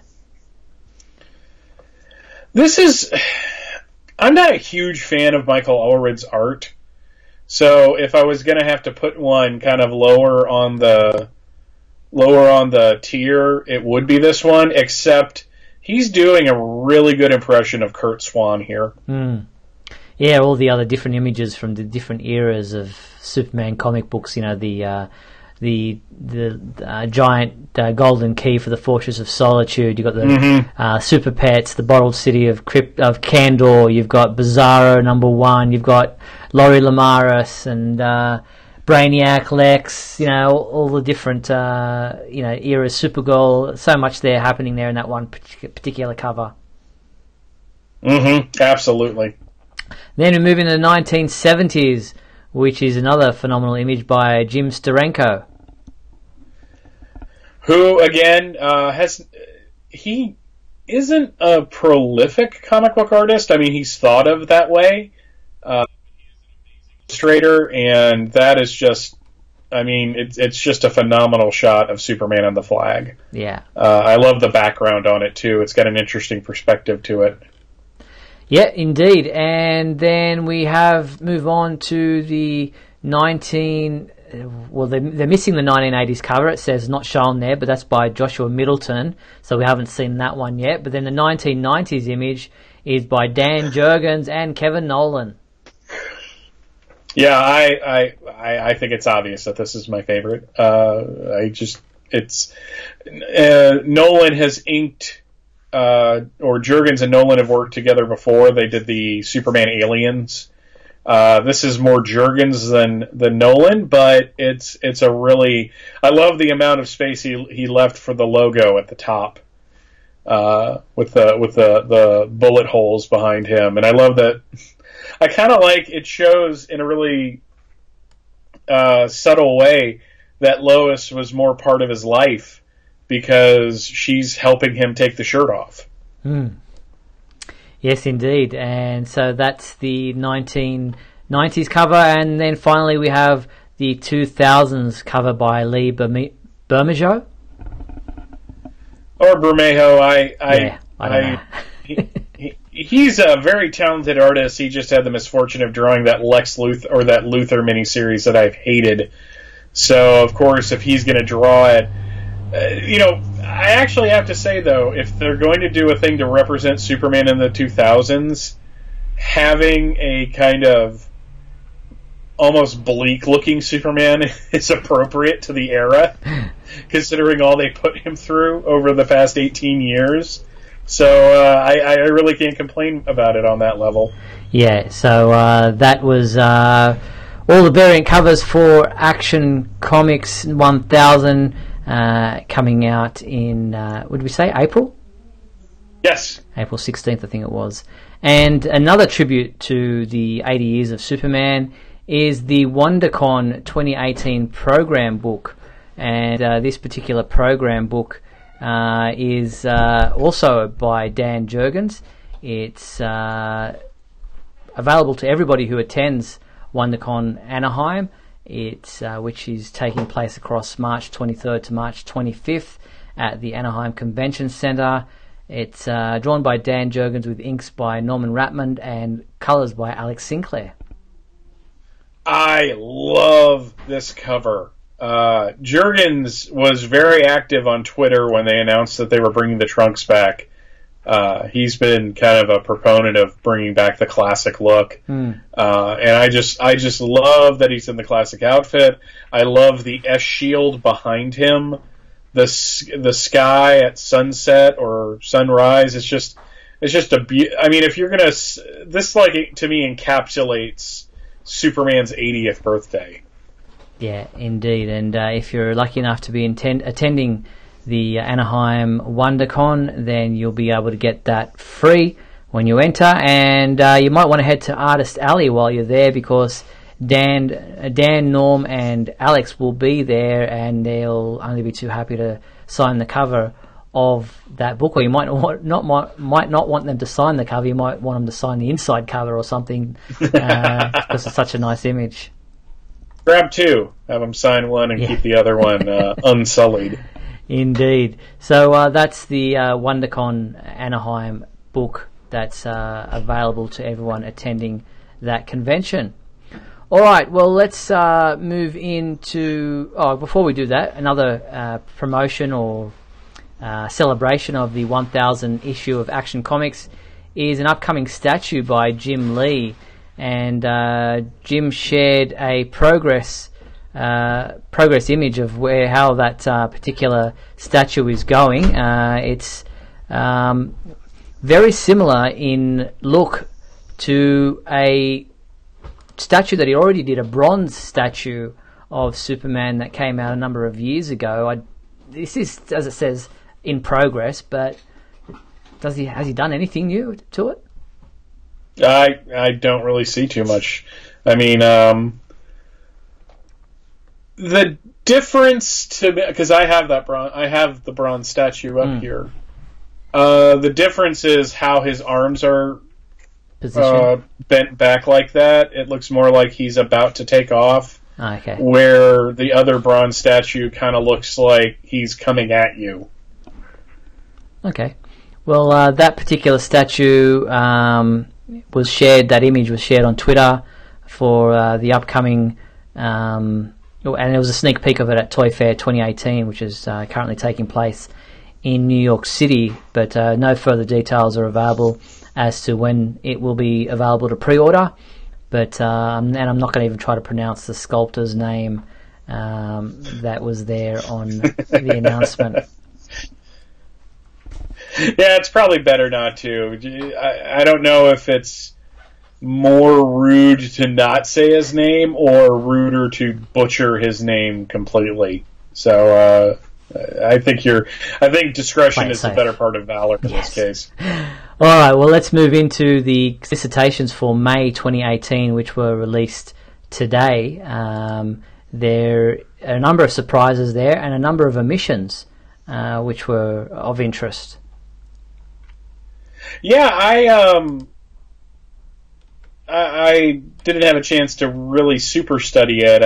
I'm not a huge fan of Michael Allred's art. So if I was going to have to put one kind of lower on the tier, it would be this one, except he's doing a really good impression of Kurt Swan here. Yeah, all the other different images from the different eras of Superman comic books, you know, the giant golden key for the Fortress of Solitude. You've got the Super Pets, the bottled city of Kandor. You've got Bizarro #1. You've got Laurie Lamaris and Brainiac, Lex. You know, all the different eras. Supergirl. So much there happening there in that one particular cover. Absolutely. Then we move into the 1970s, which is another phenomenal image by Jim Steranko. Who, again, he isn't a prolific comic book artist. I mean, he's thought of that way. Illustrator, and that is just, I mean, it's just a phenomenal shot of Superman and the flag. Yeah. I love the background on it, too. It's got an interesting perspective to it. Yeah, indeed. And then we move on to the they're missing the 1980s cover. It says not shown there, but that's by Joshua Middleton, so we haven't seen that one yet. But then the 1990s image is by Dan Jurgens and Kevin Nolan. Yeah, I think it's obvious that this is my favorite. Nolan has inked, or Jurgens and Nolan have worked together before. They did the Superman Aliens. This is more Jurgens than Nolan, but it's a really, I love the amount of space he left for the logo at the top, with the bullet holes behind him, and I love that. I kind of like it shows in a really subtle way that Lois was more part of his life because she's helping him take the shirt off. Yes, indeed. And so that's the 1990s cover. And then finally we have the 2000s cover by Lee Bermejo. Or Bermejo. I don't know. He's a very talented artist. He just had the misfortune of drawing that Lex Luthor, or that Luthor miniseries that I've hated. So, of course, if he's going to draw it, I actually have to say, though, if they're going to do a thing to represent Superman in the 2000s, having a kind of almost bleak-looking Superman is appropriate to the era, considering all they put him through over the past 18 years. So I really can't complain about it on that level. Yeah, so that was all the variant covers for Action Comics 1000 coming out in, would we say April? Yes. April 16th, I think it was. And another tribute to the 80 years of Superman is the WonderCon 2018 program book. And this particular program book is also by Dan Jurgens. It's available to everybody who attends WonderCon Anaheim, which is taking place across March 23rd to March 25th at the Anaheim Convention Center. It's drawn by Dan Jurgens with inks by Norman Ratmond and colors by Alex Sinclair. I love this cover. Jurgens was very active on Twitter when they announced that they were bringing the trunks back. He's been kind of a proponent of bringing back the classic look. And I just love that he's in the classic outfit. I love the S shield behind him. The sky at sunset or sunrise. It's just I mean, if you're gonna, this like to me encapsulates Superman's 80th birthday. Yeah, indeed. And if you're lucky enough to be attending the Anaheim WonderCon, then you'll be able to get that free when you enter. And you might want to head to Artist Alley while you're there, because Dan, Norm, and Alex will be there, and they'll only be too happy to sign the cover of that book. Or you might not want them to sign the cover. You might want them to sign the inside cover or something, because it's such a nice image. Grab two, have them sign one, and keep the other one unsullied. Indeed. So that's the WonderCon Anaheim book that's available to everyone attending that convention. All right, well, let's move into... Oh, before we do that, another promotion or celebration of the 1000th issue of Action Comics is an upcoming statue by Jim Lee. And Jim shared a progress image of how that particular statue is going. It's very similar in look to a statue that he already did, a bronze statue of Superman that came out a number of years ago. This is, as it says, in progress, but has he done anything new to it? I don't really see too much. I mean, the difference to me, because I have the bronze statue up here. The difference is how his arms are bent back like that. It looks more like he's about to take off. Okay. Where the other bronze statue kind of looks like he's coming at you. Okay. Well, that particular statue was shared. That image was shared on Twitter for the upcoming, and it was a sneak peek of it at Toy Fair 2018, which is currently taking place in New York City. But no further details are available as to when it will be available to pre-order. But and I'm not going to even try to pronounce the sculptor's name that was there on the announcement. Yeah, it's probably better not to. I don't know if it's more rude to not say his name or ruder to butcher his name completely. So I think discretion is the better part of valor in this case. All right, well, let's move into the solicitations for May 2018, which were released today. There are a number of surprises there and a number of omissions which were of interest. Yeah, I didn't have a chance to really super study it.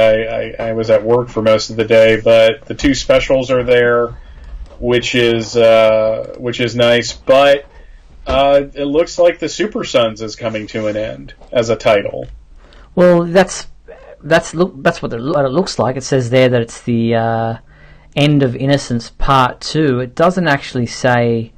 I was at work for most of the day, but the two specials are there, which is nice. But it looks like the Super Sons is coming to an end as a title. Well, that's what it looks like. It says there that it's the End of Innocence Part 2. It doesn't actually say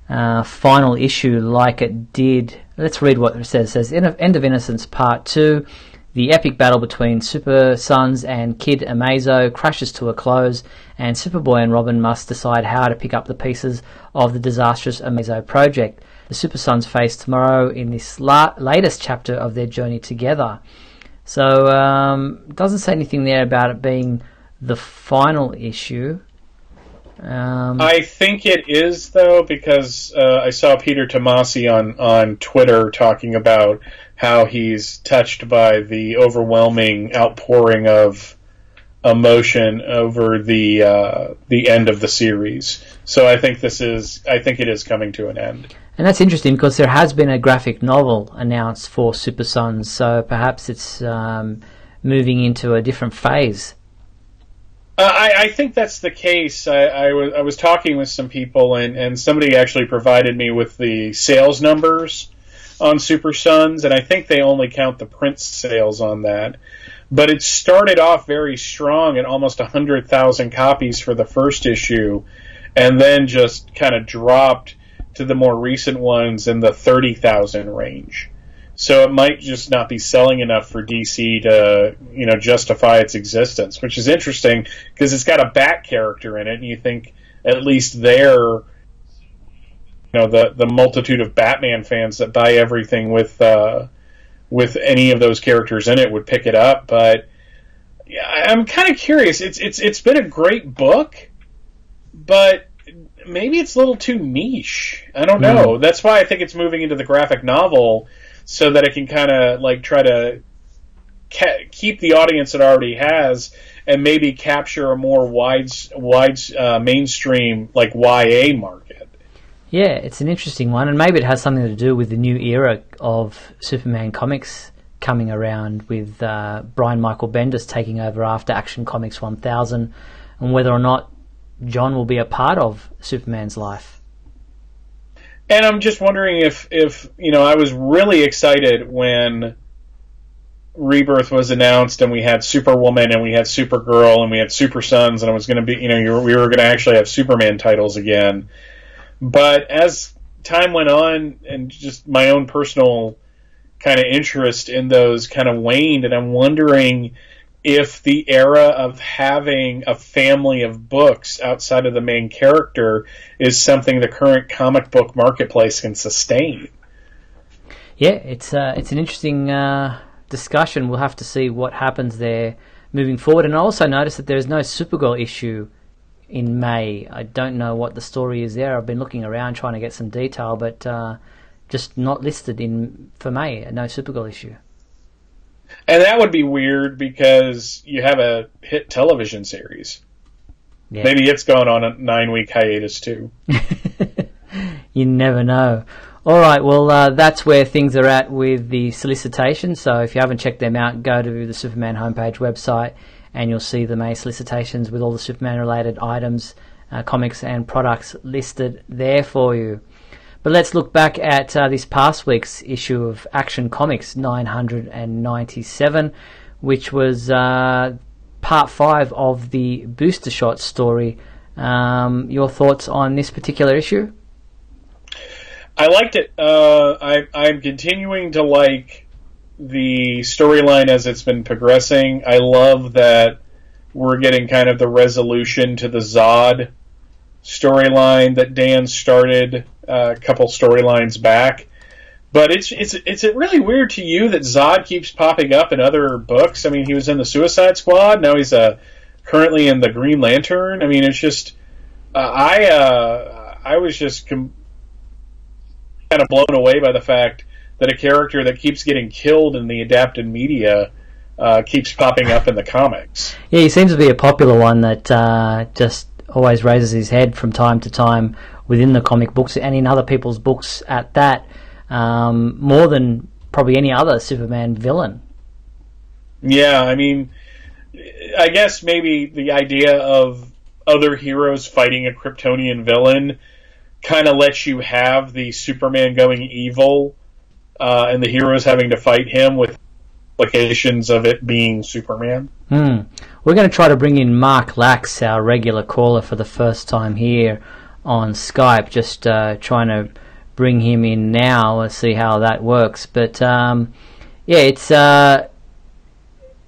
final issue like it did. Let's read what it says. It says, End of Innocence Part 2. The epic battle between Super Sons and Kid Amazo crashes to a close, and Superboy and Robin must decide how to pick up the pieces of the disastrous Amazo project. the Super Sons face tomorrow in this latest chapter of their journey together. So it doesn't say anything there about it being the final issue. I think it is, though, because I saw Peter Tomasi on Twitter talking about how he's touched by the overwhelming outpouring of emotion over the end of the series. So I think it is coming to an end. And that's interesting because there has been a graphic novel announced for Super Sons, so perhaps it's moving into a different phase. I think that's the case. I was talking with some people, and somebody actually provided me with the sales numbers on Super Sons, and I think they only count the print sales on that. But it started off very strong at almost 100,000 copies for the first issue, and then just kind of dropped to the more recent ones in the 30,000 range. So it might just not be selling enough for DC to, justify its existence, which is interesting because it's got a Bat character in it, and you think at least there, the multitude of Batman fans that buy everything with any of those characters in it would pick it up. But yeah, I'm kind of curious. It's been a great book, but maybe it's a little too niche. I don't know. That's why I think it's moving into the graphic novel, so that it can kind of try to keep the audience it already has, and maybe capture a more wide mainstream YA market. Yeah, it's an interesting one, and maybe it has something to do with the new era of Superman comics coming around, with Brian Michael Bendis taking over after Action Comics 1000, and whether or not John will be a part of Superman's life. And I'm just wondering if I was really excited when Rebirth was announced, and we had Superwoman, and we had Supergirl, and we had Super Sons, and it was going to be, we were going to actually have Superman titles again. But as time went on, and just my own personal kind of interest in those kind of waned, and I'm wondering if the era of having a family of books outside of the main character is something the current comic book marketplace can sustain. Yeah, it's an interesting discussion. We'll have to see what happens there moving forward. And I also noticed that there is no Supergirl issue in May. I don't know what the story is there. I've been looking around trying to get some detail, but just not listed for May. No Supergirl issue. And that would be weird because you have a hit television series. Yeah. Maybe it's gone on a 9-week hiatus too. You never know. All right, well, that's where things are at with the solicitations. So if you haven't checked them out, go to the Superman homepage website, and you'll see the May solicitations with all the Superman-related items, comics, and products listed there for you. But let's look back at this past week's issue of Action Comics 997, which was part 5 of the Booster Shot story. Your thoughts on this particular issue? I liked it. I'm continuing to like the storyline as it's been progressing. I love that we're getting kind of the resolution to the Zod storyline that Dan started a couple storylines back. But it's really weird to you that Zod keeps popping up in other books. I mean, he was in the Suicide Squad. Now he's currently in the Green Lantern. I mean, it's just I was just kind of blown away by the fact that a character that keeps getting killed in the adapted media keeps popping up in the comics. Yeah, he seems to be a popular one that just always raises his head from time to time within the comic books and in other people's books at that, more than probably any other Superman villain. Yeah, I mean, I guess maybe the idea of other heroes fighting a Kryptonian villain kind of lets you have the Superman going evil and the heroes having to fight him with implications of it being Superman. We're going to try to bring in Mark Lax, our regular caller, for the first time here on Skype, just trying to bring him in now and see how that works. But yeah,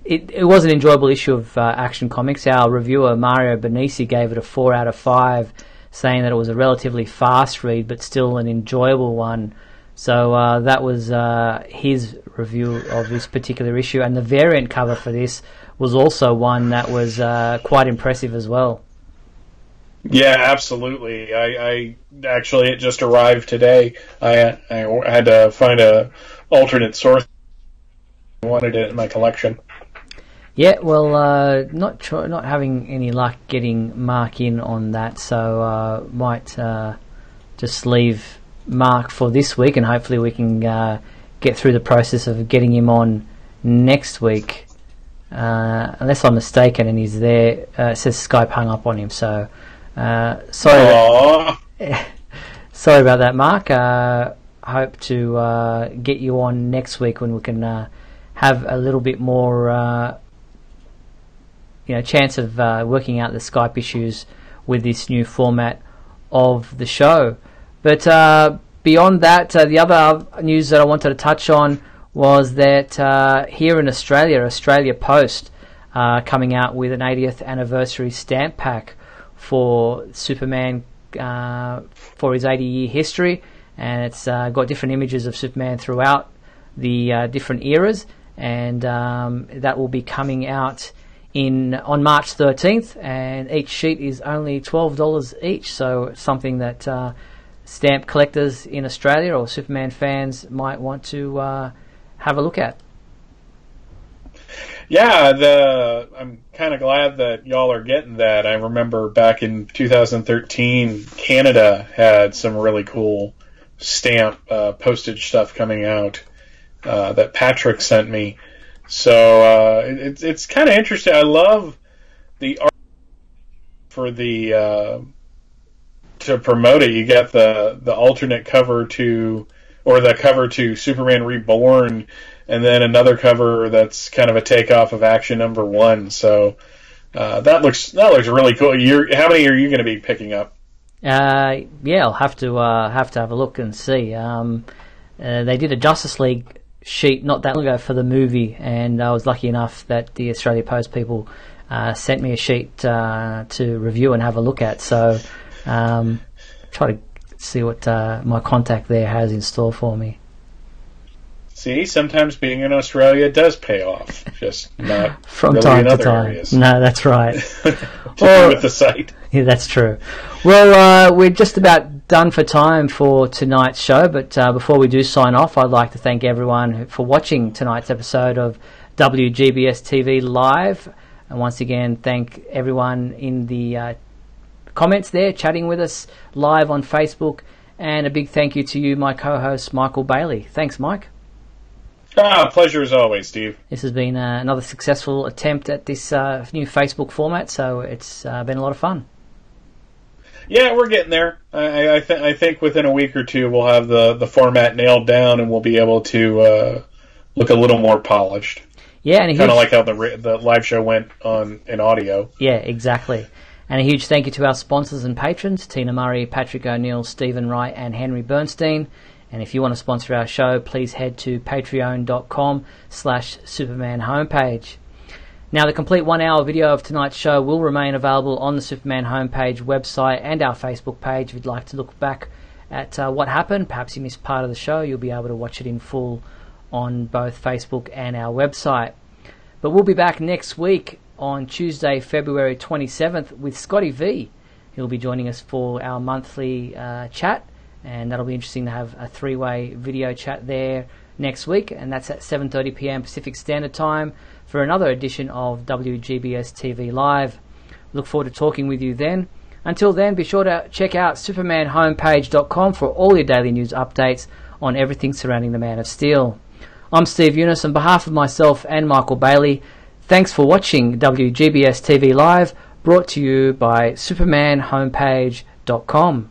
it was an enjoyable issue of Action Comics. Our reviewer Mario Benisi gave it a 4 out of 5 saying that it was a relatively fast read, but still an enjoyable one. So that was his review of this particular issue, and the variant cover for this was also one that was quite impressive as well. Yeah, absolutely. I actually, it just arrived today. I had to find a alternate source. I wanted it in my collection. Yeah, well, not having any luck getting Mark in on that, so might just leave Mark for this week, and hopefully we can get through the process of getting him on next week. Unless I'm mistaken, and he's there. It says Skype hung up on him, so sorry. Sorry about that, Mark. Hope to get you on next week when we can have a little bit more chance of working out the Skype issues with this new format of the show. But beyond that, the other news that I wanted to touch on was that here in Australia Post coming out with an 80th anniversary stamp pack for Superman for his 80-year history, and it's got different images of Superman throughout the different eras, and that will be coming out on March 13th, and each sheet is only $12 each, so it's something that stamp collectors in Australia or Superman fans might want to have a look at. Yeah, I'm kind of glad that y'all are getting that. I remember back in 2013, Canada had some really cool stamp postage stuff coming out that Patrick sent me. So it's kind of interesting. I love the art for the to promote it. You get the alternate cover to, or the cover to Superman Reborn, and then another cover that's kind of a takeoff of Action Number 1. So that looks really cool. How many are you going to be picking up? Yeah, I'll have to have a look and see. They did a Justice League sheet not that long ago for the movie, and I was lucky enough that the Australia Post people sent me a sheet to review and have a look at. So try to see what my contact there has in store for me. See, sometimes being in Australia does pay off, just not from really time in to other time. areas. No, that's right. To do with the site. Yeah, that's true. Well, we're just about done for time for tonight's show, but before we do sign off, I'd like to thank everyone for watching tonight's episode of WGBS TV Live, and once again thank everyone in the comments there chatting with us live on Facebook, and a big thank you to you, my co-host Michael Bailey. Thanks, Mike. Pleasure as always, Steve. This has been another successful attempt at this new Facebook format, so it's been a lot of fun. Yeah, we're getting there. I think within a week or two we'll have the format nailed down, and we'll be able to look a little more polished. Yeah, and kind of like how the live show went in audio. Yeah, exactly. And a huge thank you to our sponsors and patrons, Tina Murray, Patrick O'Neill, Stephen Wright, and Henry Bernstein. And if you want to sponsor our show, please head to patreon.com/Superman homepage. Now, the complete 1 hour video of tonight's show will remain available on the Superman homepage website and our Facebook page. If you'd like to look back at what happened, perhaps you missed part of the show, you'll be able to watch it in full on both Facebook and our website. But we'll be back next week on Tuesday, February 27th with Scotty V. He'll be joining us for our monthly chat, and that'll be interesting to have a three-way video chat there next week, and that's at 7:30 p.m. Pacific Standard Time for another edition of WGBS TV Live. Look forward to talking with you then. Until then, be sure to check out supermanhomepage.com for all your daily news updates on everything surrounding the Man of Steel. I'm Steve Eunice on behalf of myself and Michael Bailey. Thanks for watching WGBS TV Live, brought to you by supermanhomepage.com.